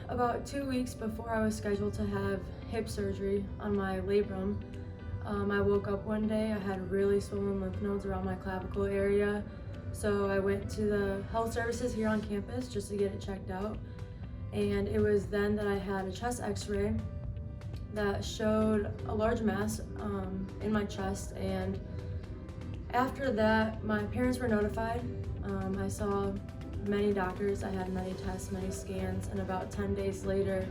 About 2 weeks before I was scheduled to have hip surgery on my labrum, I woke up one day, I had really swollen lymph nodes around my clavicle area. So I went to the health services here on campus just to get it checked out. And it was then that I had a chest x-ray that showed a large mass in my chest. And after that, my parents were notified. I saw many doctors, I had many tests, many scans, and about 10 days later,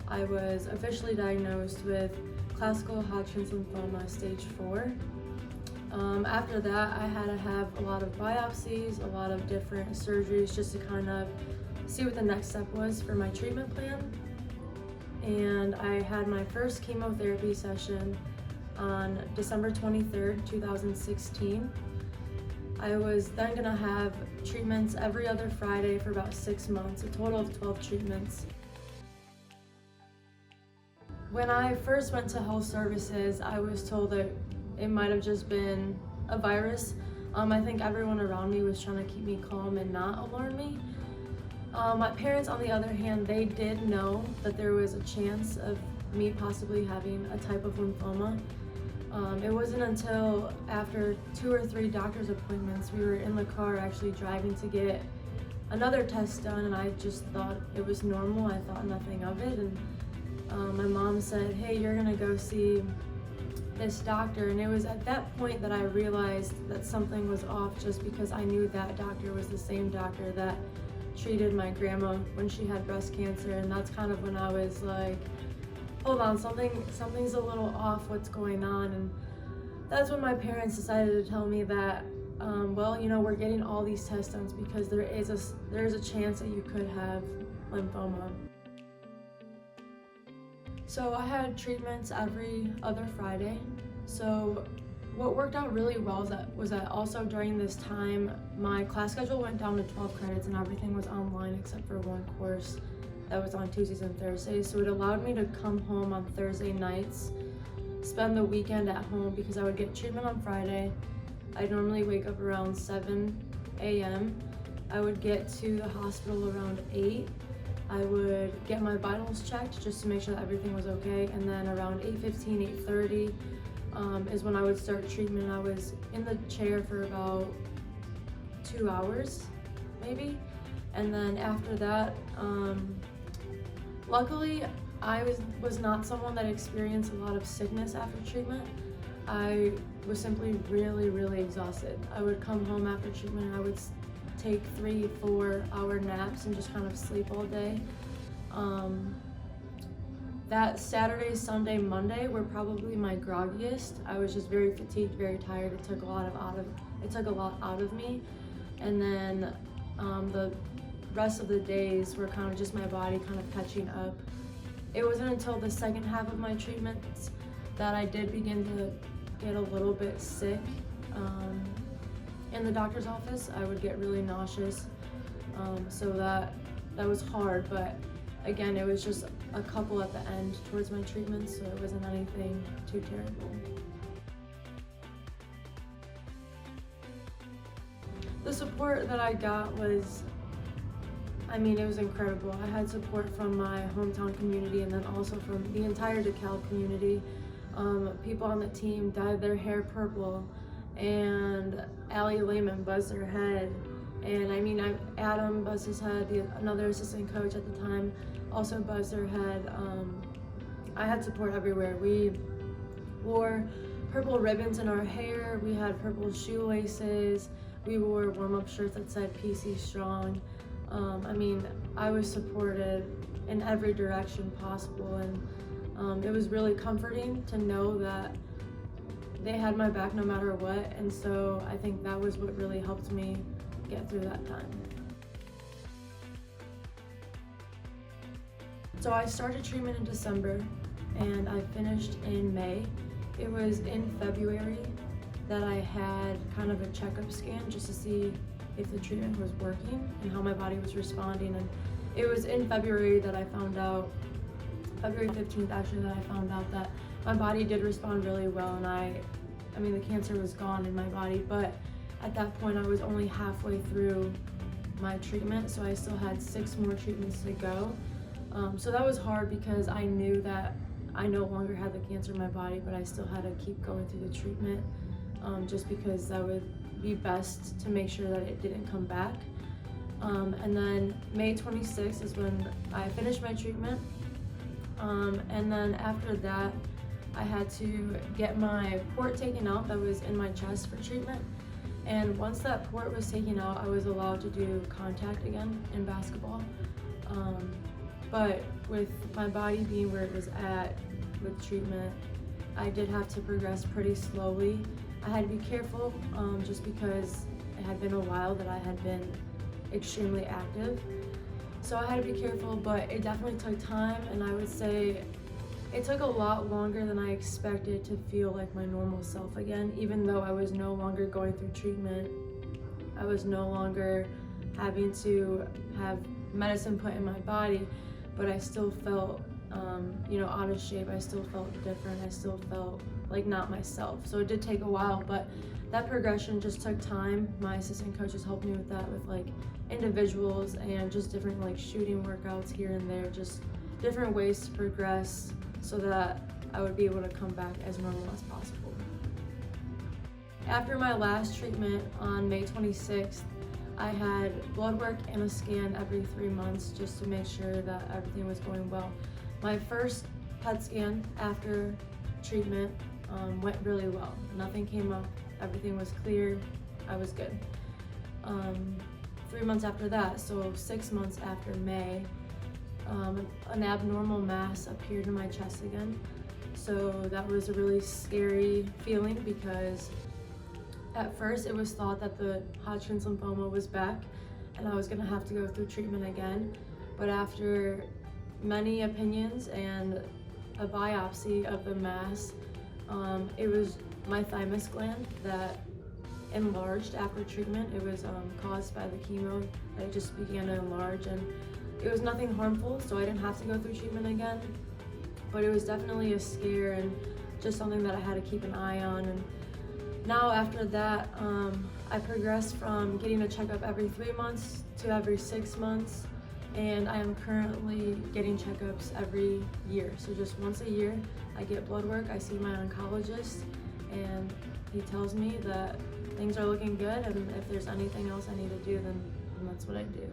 I was officially diagnosed with classical Hodgkin's lymphoma stage 4. After that, I had to have a lot of biopsies, a lot of different surgeries just to kind of see what the next step was for my treatment plan. And I had my first chemotherapy session on December 23rd, 2016. I was then gonna have treatments every other Friday for about 6 months, a total of 12 treatments. When I first went to health services, I was told that it might have just been a virus. I think everyone around me was trying to keep me calm and not alarm me. My parents, on the other hand, they did know that there was a chance of me possibly having a type of lymphoma. It wasn't until after 2 or 3 doctor's appointments, we were in the car actually driving to get another test done, and I just thought it was normal. I thought nothing of it, and my mom said, "Hey, you're gonna go see this doctor," and it was at that point that I realized that something was off, just because I knew that doctor was the same doctor that treated my grandma when she had breast cancer. And that's kind of when I was like, hold on, something's a little off, what's going on? And that's when my parents decided to tell me that well, you know, we're getting all these tests done because there is a chance that you could have lymphoma. So I had treatments every other Friday. So what worked out really well was that also during this time, my class schedule went down to 12 credits and everything was online except for one course that was on Tuesdays and Thursdays. So it allowed me to come home on Thursday nights, spend the weekend at home, because I would get treatment on Friday. I'd normally wake up around 7 a.m. I would get to the hospital around 8. I would get my vitals checked just to make sure that everything was okay, and then around 8:15, 8:30 is when I would start treatment. I was in the chair for about 2 hours, maybe, and then after that, luckily, I was not someone that experienced a lot of sickness after treatment. I was simply really, really exhausted. I would come home after treatment and I would take 3-4 hour naps and just kind of sleep all day. That Saturday, Sunday, Monday were probably my groggiest. I was just very fatigued, very tired. It took a lot out of me. And then the rest of the days were kind of just my body kind of catching up. It wasn't until the second half of my treatments that I did begin to get a little bit sick. In the doctor's office, I would get really nauseous, so that was hard, but again, it was just a couple at the end towards my treatments, so it wasn't anything too terrible. The support that I got was, it was incredible. I had support from my hometown community and then also from the entire DeKalb community. People on the team dyed their hair purple, and Allie Lehman buzzed her head, and Adam buzzed his head, another assistant coach at the time also buzzed her head. I had support everywhere. We wore purple ribbons in our hair, we had purple shoelaces, we wore warm-up shirts that said PC Strong. I was supported in every direction possible, and it was really comforting to know that they had my back no matter what, and so I think that was what really helped me get through that time. So I started treatment in December and I finished in May. It was in February that I had kind of a checkup scan just to see if the treatment was working and how my body was responding, and it was in February that I found out, February 15th actually, that I found out that my body did respond really well, and the cancer was gone in my body, but at that point I was only halfway through my treatment, so I still had 6 more treatments to go. So that was hard because I knew that I no longer had the cancer in my body, but I still had to keep going through the treatment, just because that would be best to make sure that it didn't come back. And then May 26th is when I finished my treatment. And then after that, I had to get my port taken out that was in my chest for treatment. And once that port was taken out, I was allowed to do contact again in basketball. But with my body being where it was at with treatment, I did have to progress pretty slowly. I had to be careful, just because it had been a while that I had been extremely active. So I had to be careful, but it definitely took time, and I would say it took a lot longer than I expected to feel like my normal self again, even though I was no longer going through treatment. I was no longer having to have medicine put in my body, but I still felt, out of shape. I still felt different. I still felt like not myself. So it did take a while, but that progression just took time. My assistant coaches helped me with that, with like individuals and just different like shooting workouts here and there, just different ways to progress so that I would be able to come back as normal as possible. After my last treatment on May 26th, I had blood work and a scan every 3 months just to make sure that everything was going well. My first PET scan after treatment went really well. Nothing came up, everything was clear, I was good. 3 months after that, so 6 months after May, an abnormal mass appeared in my chest again. So that was a really scary feeling because at first it was thought that the Hodgkin's lymphoma was back and I was gonna have to go through treatment again. But after many opinions and a biopsy of the mass, it was my thymus gland that enlarged after treatment. It was caused by the chemo. It just began to enlarge, and it was nothing harmful, so I didn't have to go through treatment again. But it was definitely a scare and just something that I had to keep an eye on. And now after that, I progressed from getting a checkup every 3 months to every 6 months, and I am currently getting checkups every year. So just once a year, I get blood work, I see my oncologist, and he tells me that things are looking good, and if there's anything else I need to do, then that's what I do.